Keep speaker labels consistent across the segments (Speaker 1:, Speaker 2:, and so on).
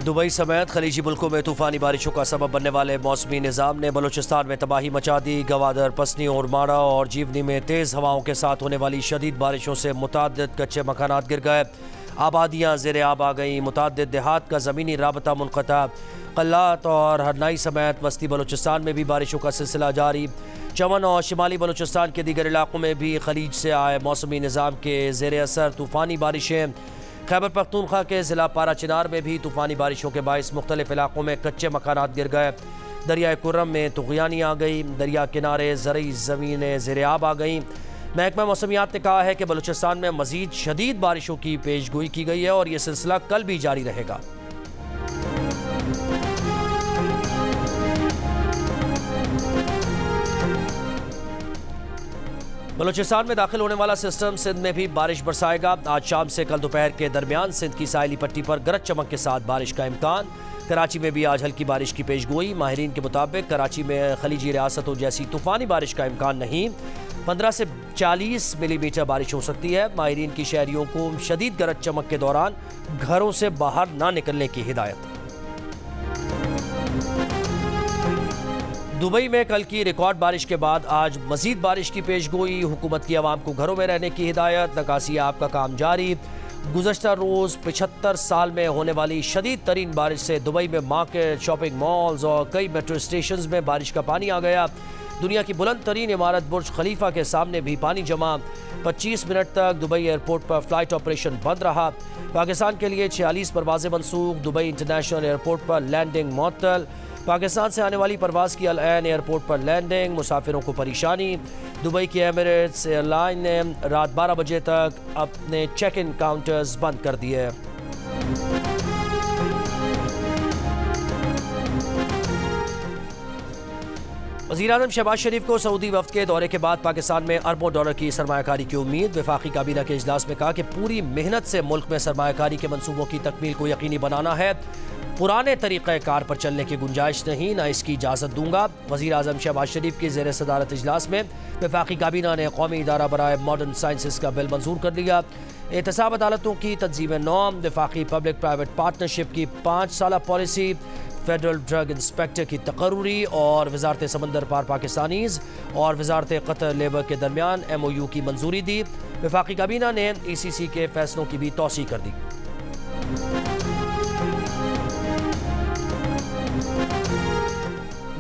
Speaker 1: Dubai समेत खलीजी मुल्कों में तूफानी बारिशों का सबब बनने वाले मौसमी निज़ाम ने बलूचिस्तान में तबाही मचा दी। गवादर, पसनी और माड़ा और जीवनी में तेज़ हवाओं के साथ होने वाली शदीद बारिशों से मुताद्दिद कच्चे मकानात गिर गए, आबादियाँ ज़ेर आब आ गईं, मुताद्दिद देहात का ज़मीनी राबता मुनक़ता। कल्लात और हरनाई समेत वस्ती बलूचिस्तान में भी बारिशों का सिलसिला जारी। चमन और शिमाली बलूचिस्तान के दीगर इलाकों में भी खलीज से आए मौसमी निज़ाम के ज़ेर असर तूफ़ानी बारिशें। खैबर पख्तूनख्वा के ज़िला पारा चिनार में भी तूफ़ानी बारिशों के बाइस मुख्तलिफ इलाकों में कच्चे मकानात गिर गए। दरिया कुर्रम में तुग़यानी आ गई, दरिया किनारे ज़रई ज़मीनें ज़ेर आब आ गईं। महकमा मौसमियात ने कहा है कि बलूचिस्तान में मज़ीद शदीद बारिशों की पेशगोई की गई है और यह सिलसिला कल भी जारी रहेगा। बलूचिस्तान में दाखिल होने वाला सिस्टम सिंध में भी बारिश बरसाएगा। आज शाम से कल दोपहर के दरमियान सिंध की साहिली पट्टी पर गरज चमक के साथ बारिश का इम्कान। कराची में भी आज हल्की बारिश की पेशगोई। माहिरीन के मुताबिक कराची में खलीजी रियासतों जैसी तूफ़ानी बारिश का इम्कान नहीं, 15 से 40 मिलीमीटर बारिश हो सकती है। माहिरीन की शहरियों को शदीद गरज चमक के दौरान घरों से बाहर ना निकलने की हिदायत। दुबई में कल की रिकॉर्ड बारिश के बाद आज मजीद बारिश की पेशगोई। हुकूमत की आवाम को घरों में रहने की हिदायत। नकासी आब का काम जारी। गुज़श्ता रोज़ 75 साल में होने वाली शदीद तरीन बारिश से दुबई में मार्केट, शॉपिंग मॉल्स और कई मेट्रो स्टेशन में बारिश का पानी आ गया। दुनिया की बुलंद तरीन इमारत बुर्ज खलीफा के सामने भी पानी जमा। 25 मिनट तक दुबई एयरपोर्ट पर फ्लाइट ऑपरेशन बंद रहा। पाकिस्तान के लिए 46 परवाजें मनसूख। दुबई इंटरनेशनल एयरपोर्ट पर लैंडिंग मुअत्तल। पाकिस्तान से आने वाली परवाज़ की अल-ऐन एयरपोर्ट पर लैंडिंग, मुसाफिरों को परेशानी। दुबई की एमिरेट्स एयरलाइन ने रात 12 बजे तक अपने चेक इन काउंटर्स बंद कर दिए। वज़ीर-ए-आज़म शहबाज शरीफ को सऊदी वफ़द के दौरे के बाद पाकिस्तान में अरबों डॉलर की सरमायाकारी की उम्मीद। वफाकी काबीना के इजलास में कहा कि पूरी मेहनत से मुल्क में सरमायाकारी के मनसूबों की तकमील को यकीनी बनाना है। पुराने तरीक़ेकार पर चलने की गुंजाइश नहीं, ना इसकी इजाज़त दूंगा। वज़ीर-ए-आज़म शहबाज शरीफ की ज़ेर सदारत इजलास में वफाकी काबीना ने कौमी इदारा बराए मॉडर्न साइंसेस का बिल मंजूर कर लिया। एहतसाब अदालतों की तंजीम नौम, वफाकी पब्लिक प्राइवेट पार्टनरशिप की 5 साला पॉलिसी, फेडरल ड्रग इंस्पेक्टर की तकर्री और वजारत समंदर पार पाकिस्तानीज़ और वजारत क़तर लेबर के दरमियान MOU की मंजूरी दी। वफाकी काबीना ने ECC के फैसलों की भी तौसीह कर दी।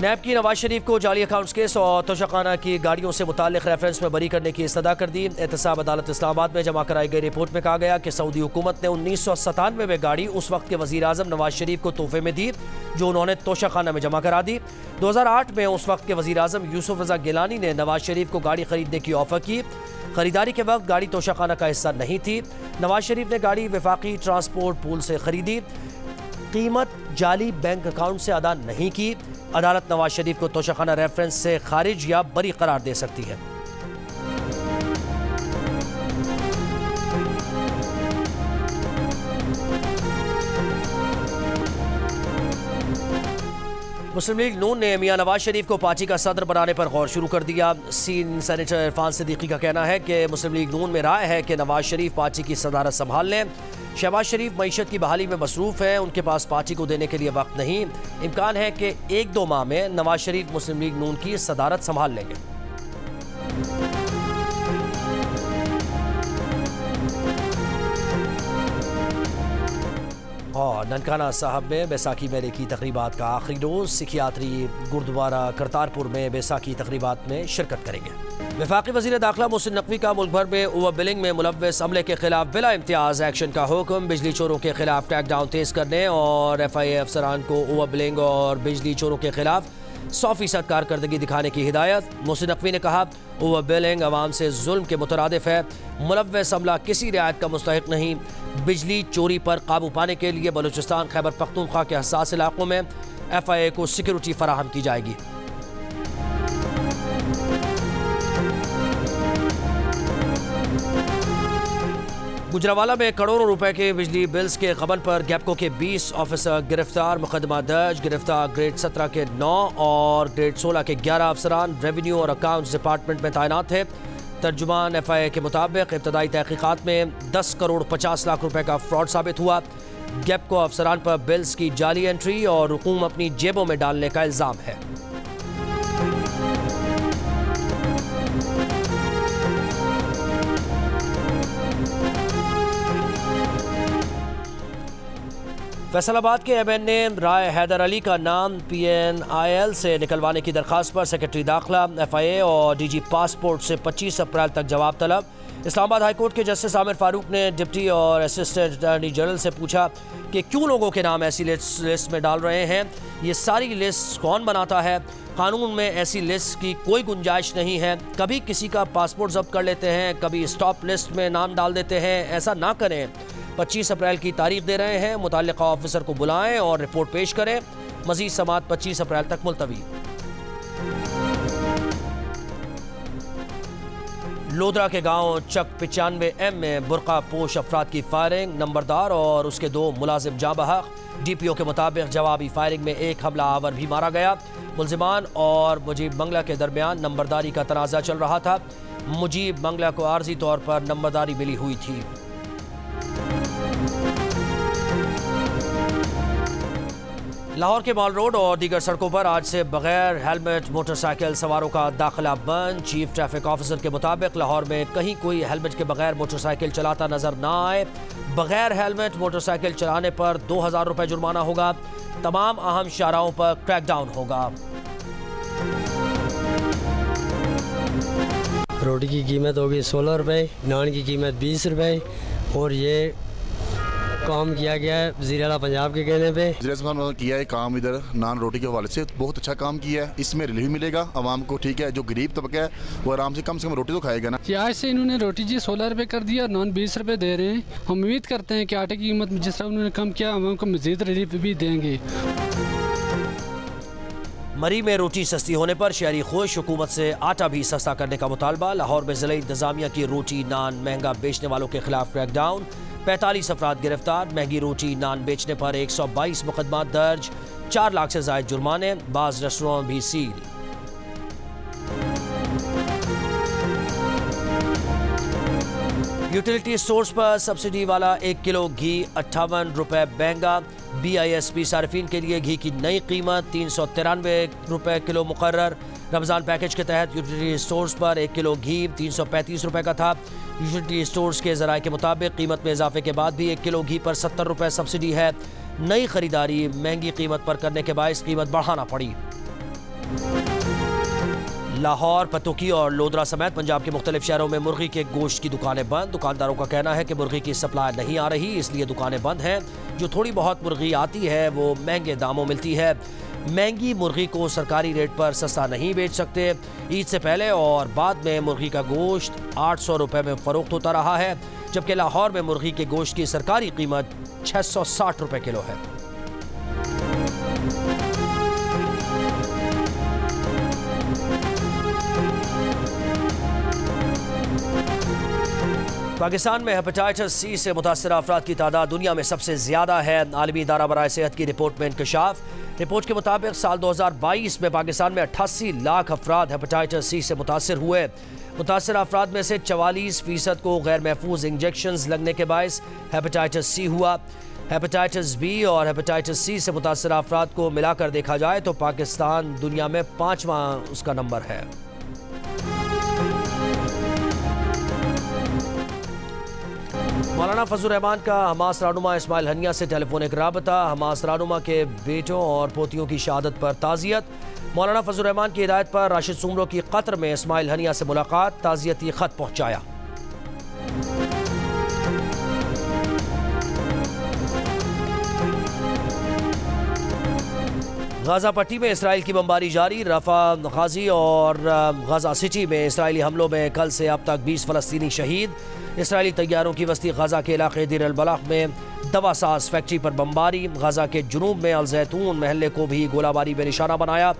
Speaker 1: नैब की नवाज शरीफ को जाली अकाउंट्स केस और तोशाखाना की गाड़ियों से मुताल्लिक़ रेफरेंस में बरी करने की इस्तदा कर दी। एहतसाब अदालत इस्लामाबाद में जमा कराई गई रिपोर्ट में कहा गया कि सऊदी हुकूमत ने 1997 में गाड़ी उस वक्त के वज़ीर आज़म नवाज शरीफ को तोहफे में दी, जो उन्होंने तोशाखाना में जमा करा दी। 2008 में उस वक्त के वज़ीर आज़म यूसुफ रज़ा गिलानी ने नवाज शरीफ को गाड़ी खरीदने की ऑफ़र की। खरीदारी के वक्त गाड़ी तोशाखाना का हिस्सा नहीं थी। नवाज शरीफ ने गाड़ी वफाकी ट्रांसपोर्ट पूल से खरीदी। कीमत जाली बैंक अकाउंट से अदा नहीं की। अदालत नवाज शरीफ को तोशाखाना रेफरेंस से खारिज या बरी करार दे सकती है। मुस्लिम लीग नून ने मियां नवाज शरीफ को पार्टी का सदर बनाने पर गौर शुरू कर दिया। सेनेटर इरफान सिद्दीकी का कहना है कि मुस्लिम लीग नून में राय है कि नवाज शरीफ पार्टी की सदारत संभाल लें। शहबाज शरीफ मईशत की बहाली में मसरूफ़ है, उनके पास पार्टी को देने के लिए वक्त नहीं। इम्कान है कि 1-2 माह में नवाज शरीफ मुस्लिम लीग नून की सदारत संभाल लेंगे। और ननकाना साहब में बैसाखी मेले की तकरीबात का आखिरी रोज़। सिखियात्री गुरुद्वारा करतारपुर में बैसाखी तकरीबात में शिरकत करेंगे। वफाकी वज़ीर दाखिला मोहसिन नकवी का मुल्क भर में ओवर बिलिंग में मुलव्वस अमले के खिलाफ बिला इम्तियाज़ एक्शन का हुक्म। बिजली चोरों के खिलाफ क्रैक डाउन तेज़ करने और FIA अफसरान को ओवर बिलिंग और बिजली चोरों के खिलाफ 100% कारकर्दगी दिखाने की हिदायत। मोहसिन नकवी ने कहा, ओवर बिलिंग अवाम से जुल्म के मुतरादिफ है। मुलव्वस अमला किसी रियायत का मुस्तहिक नहीं। बिजली चोरी पर काबू पाने के लिए बलूचिस्तान खैबर पख्तूनख्वा के हसास इलाकों में FIA को सिक्योरिटी फराहम की जाएगी। गुजरावाला में करोड़ों रुपए के बिजली बिल्स के गबन पर गैपको के 20 ऑफिसर गिरफ्तार। मुकदमा दर्ज। गिरफ्तार ग्रेड 17 के 9 और ग्रेड 16 के 11 अफसरान रेवेन्यू और अकाउंट्स डिपार्टमेंट में तैनात थे। तर्जुमान FIA के मुताबिक इब्तदाई तहकीकात में 10 करोड़ 50 लाख रुपए का फ्रॉड साबित हुआ। गैप को अफसरान पर बिल्स की जाली एंट्री और रकूम अपनी जेबों में डालने का इल्जाम है। फैसलाबाद के एमएन ने राय हैदर अली का नाम PNIL से निकलवाने की दरखास्त पर सेक्रेटरी दाखिला, FIA और DG पासपोर्ट से 25 अप्रैल तक जवाब तलब। इस्लामाबाद हाईकोर्ट के जस्टिस आमिर फारूक ने डिप्टी और असिस्टेंट अटॉर्नी जनरल से पूछा कि क्यों लोगों के नाम ऐसी लिस्ट में डाल रहे हैं, ये सारी लिस्ट कौन बनाता है। कानून में ऐसी लिस्ट की कोई गुंजाइश नहीं है। कभी किसी का पासपोर्ट जब्त कर लेते हैं, कभी स्टॉप लिस्ट में नाम डाल देते हैं। ऐसा ना करें। 25 अप्रैल की तारीख दे रहे हैं, मुताल्लिका ऑफिसर को बुलाएं और रिपोर्ट पेश करें। मजीद समाअत 25 अप्रैल तक मुलतवी। लोधरा के गांव चक 95M में बुरका पोश अफराद की फायरिंग, नंबरदार और उसके 2 मुलाजिम जाँ बहक। DPO के मुताबिक जवाबी फायरिंग में एक हमला आवर भी मारा गया। मुलजिमान और मुजीब मंगला के दरमियान नंबरदारी का तनाज़ा चल रहा था। मुजीब मंगला को आर्जी तौर पर नंबरदारी मिली हुई थी। लाहौर के मॉल रोड और दीगर सड़कों पर आज से बगैर हेलमेट मोटरसाइकिल सवारों का दाखिला बंद। चीफ ट्रैफिक ऑफिसर के मुताबिक लाहौर में कहीं कोई हेलमेट के बगैर मोटरसाइकिल चलाता नजर ना आए। बगैर हेलमेट मोटरसाइकिल चलाने पर 2000 रुपये जुर्माना होगा। तमाम अहम शाहराहों पर क्रैकडाउन होगा।
Speaker 2: रोटी की कीमत होगी 16 रुपये, नान की कीमत 20 रुपये और ये काम किया गया है वज़ीर आला पंजाब के कहने पे।
Speaker 3: किया है काम इधर नान रोटी के हवाले से बहुत अच्छा काम किया है। इसमें रिलीफ मिलेगा आवाम को। ठीक है, जो गरीब तबका है वो आराम से कम रोटी तो खाएगा ना।
Speaker 4: आज से इन्होंने रोटी 16 रुपये कर दिया और नान 20 रुपये दे रहे हैं। हम उम्मीद करते हैं कि आटे की कीमत जिस तरह उन्होंने कम किया हम उनको मज़ीद रिलीफ भी देंगे।
Speaker 1: मरी में रोटी सस्ती होने पर शहरी खुश, हुकूमत से आटा भी सस्ता करने का मुतालबा। लाहौर में ज़िला इंतज़ामिया की रोटी नान महंगा बेचने वालों के खिलाफ क्रैकडाउन। 45 अफराद गिरफ्तार। महंगी रोटी नान बेचने पर 122 मुकदमा दर्ज। 4 लाख से ज़ायद जुर्माने। बाज़ रेस्टोरेंट भी सील। यूटिलिटी स्टोर्स पर सब्सिडी वाला 1 किलो घी 58 रुपये महंगा। BISP सार्फिन के लिए घी की नई कीमत 393 रुपये किलो मुकर्रर। रमज़ान पैकेज के तहत यूटिलिटी स्टोर्स पर 1 किलो घी 335 रुपये का था। यूटिलिटी स्टोर्स के ज़राए के मुताबिक कीमत में इजाफे के बाद भी 1 किलो घी पर 70 रुपये सब्सिडी है। नई खरीदारी महंगी कीमत पर करने के बायस कीमत बढ़ाना पड़ी। लाहौर, पतुकी और लोधरा समेत पंजाब के मुख्तलिफ शहरों में मुर्गी के गोश्त की दुकानें बंद। दुकानदारों का कहना है कि मुर्गी की सप्लाई नहीं आ रही, इसलिए दुकानें बंद हैं। जो थोड़ी बहुत मुर्गी आती है वो महंगे दामों मिलती है। महंगी मुर्गी को सरकारी रेट पर सस्ता नहीं बेच सकते। ईद से पहले और बाद में मुर्गी का गोश्त 800 रुपये में फरोख्त होता रहा है, जबकि लाहौर में मुर्गी के गोश्त की सरकारी कीमत 660 रुपये किलो है। पाकिस्तान में हेपेटाइटिस C से मुतासर अफराद की तादाद दुनिया में सबसे ज़्यादा है। आलमी इदारा बराए सेहत की रिपोर्ट में इंकशाफ। रिपोर्ट के मुताबिक साल 2022 में पाकिस्तान में 88 लाख अफराद हेपेटाइटिस C से मुतासर हुए। मुतासर अफराद में से 44% को गैर महफूज इंजेक्शंस लगने के बायस हेपेटाइटिस C हुआ। हेपेटाइटिस B और हेपेटाइटिस C से मुतासर अफराद को मिलाकर देखा जाए तो पाकिस्तान दुनिया में 5वां उसका नंबर है। मौलाना फजल रहमान का हमास रहनुमा इस्माइल हनिया से टेलीफोनिक राबता। हमास रहनुमा के बेटों और पोतियों की शहादत पर ताज़ियत। मौलाना फजल रहमान की हिदायत पर राशिद सुमरो की कतर में इस्माइल हनिया से मुलाकात, ताज़ियती ख़त पहुँचाया। गाज़ा पट्टी में इसराइल की बमबारी जारी। रफा, गाजी और गाज़ा सिटी में इसराइली हमलों में कल से अब तक 20 फ़लस्तीनी शहीद। इसराइली तैयारों की वस्ती गाज़ा के इलाके दीर अल बलाह में दवा साज फैक्ट्री पर बमबारी। गाज़ा के जुनूब में अल जैतून महल्ले को भी गोलाबारी में निशाना बनाया।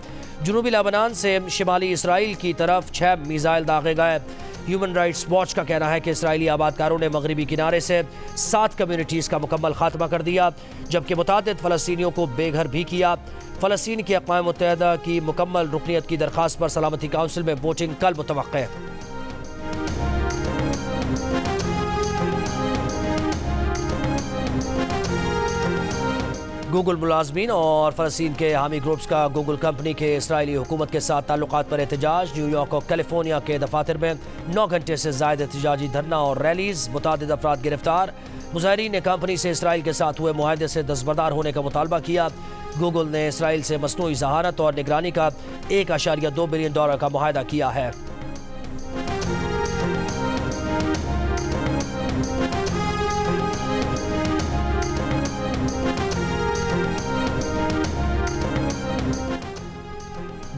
Speaker 1: जुनूबी लेबनान से शिमाली इसराइल की तरफ 6 मिसाइल दागे गए। ह्यूमन राइट्स वॉच का कहना है कि इसराइली आबादकारों ने मगरबी किनारे से 7 कम्यूनिटीज़ का मुकम्मल खात्मा कर दिया, जबकि मुतादिद फ़लस्तीनियों को बेघर भी किया। फ़लस्तीन की अक़वाम मुत्तहिदा की मुकम्मल रुकनीत की दरख्वास्त पर सलामती काउंसिल में वोटिंग कल मुतवक्किल है। गूगल मुलाजमीन और फ़लस्तीन के हामी ग्रुप्स का गूगल कंपनी के इसराइली हुकूमत के साथ ताल्लुकात पर एहतजाज। न्यूयॉर्क और कैलिफोर्निया के दफातर में 9 घंटे से ज़ायद एहतजाजी धरना और रैलीज। मुतादिद अफराद गिरफ्तार। मुजाहिरीन ने कंपनी से इसराइल के साथ हुए मुआहदे से दस्तबरदार होने का मुतालबा किया। गूगल ने इसराइल से मसनूई ज़हारत और निगरानी का $1.2 बिलियन का मुआहदा किया है।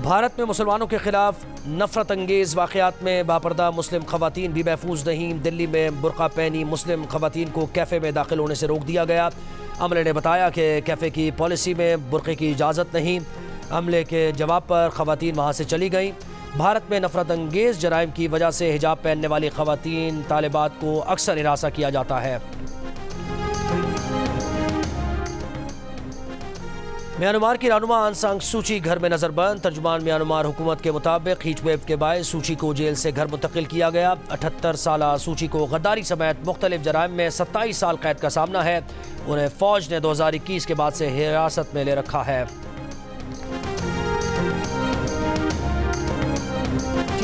Speaker 1: भारत में मुसलमानों के खिलाफ नफरत अंगेज़ वाक़यात में बापर्दा मुस्लिम ख़वातीन भी महफूज नहीं। दिल्ली में बुर्का पहनी मुस्लिम ख़वातीन को कैफ़े में दाखिल होने से रोक दिया गया। अमले ने बताया कि कैफ़े की पॉलिसी में बुर्क़े की इजाज़त नहीं। अमले के जवाब पर ख़वातीन वहाँ से चली गईं। भारत में नफरत अंगेज़ जराइम की वजह से हिजाब पहनने वाली ख़वातीन तालिबात को अक्सर हिरासा किया जाता है। म्यांमार की रहनुमा आंग सान सूची घर में नजरबंद। तर्जुमान म्यांमार हुकूमत के मुताबिक हीटवेव के बायस सूची को जेल से घर मुंतकिल किया गया। 78 साल सूची को गद्दारी समेत मुख्तलिफ जराइम में 27 साल कैद का सामना है। उन्हें फौज ने 2021 के बाद से हिरासत में ले रखा है।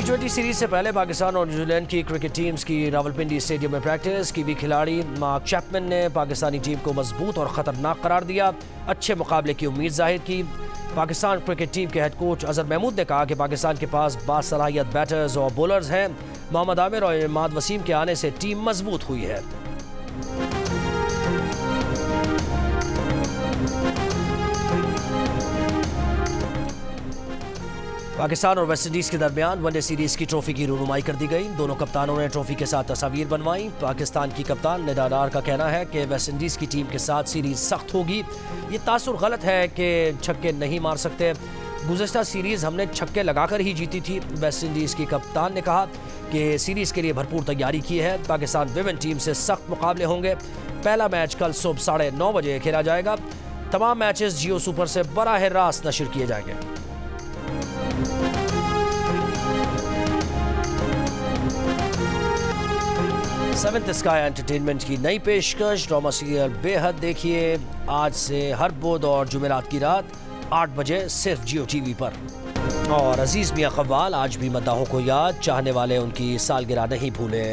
Speaker 1: T20 सीरीज से पहले पाकिस्तान और न्यूजीलैंड की क्रिकेट टीम्स की रावलपिंडी स्टेडियम में प्रैक्टिस। कीवी खिलाड़ी मार्क चैपमैन ने पाकिस्तानी टीम को मजबूत और ख़तरनाक करार दिया। अच्छे मुकाबले की उम्मीद जाहिर की। पाकिस्तान क्रिकेट टीम के हेड कोच अजहर महमूद ने कहा कि पाकिस्तान के पास बासलाहियत बैटर्स और बॉलर्स हैं। मोहम्मद आमिर और इमाद वसीम के आने से टीम मजबूत हुई है। पाकिस्तान और वेस्टइंडीज़ के दरमियान वनडे सीरीज़ की ट्रॉफी की रूनुमाई कर दी गई। दोनों कप्तानों ने ट्रॉफी के साथ तस्वीर बनवाई। पाकिस्तान की कप्तान निदा डार का कहना है कि वेस्टइंडीज़ की टीम के साथ सीरीज़ सख्त होगी। ये तासुर गलत है कि छक्के नहीं मार सकते। गुज़श्ता सीरीज़ हमने छक्के लगाकर ही जीती थी। वेस्टइंडीज़ की कप्तान ने कहा कि सीरीज़ के लिए भरपूर तैयारी की है। पाकिस्तान विमेन टीम से सख्त मुकाबले होंगे। पहला मैच कल सुबह 9:30 बजे खेला जाएगा। तमाम मैचेस जियो सुपर से बराह रास्त नशर किए जाएंगे। सेवंथ स्काई एंटरटेनमेंट की नई पेशकश ड्रामा सीरियल बेहद देखिए आज से हर बुध और जुमेरात की रात 8 बजे सिर्फ जियो टीवी पर। और अजीज मियां कव्वाल आज भी मद्दाहों को याद, चाहने वाले उनकी सालगिरह नहीं भूले।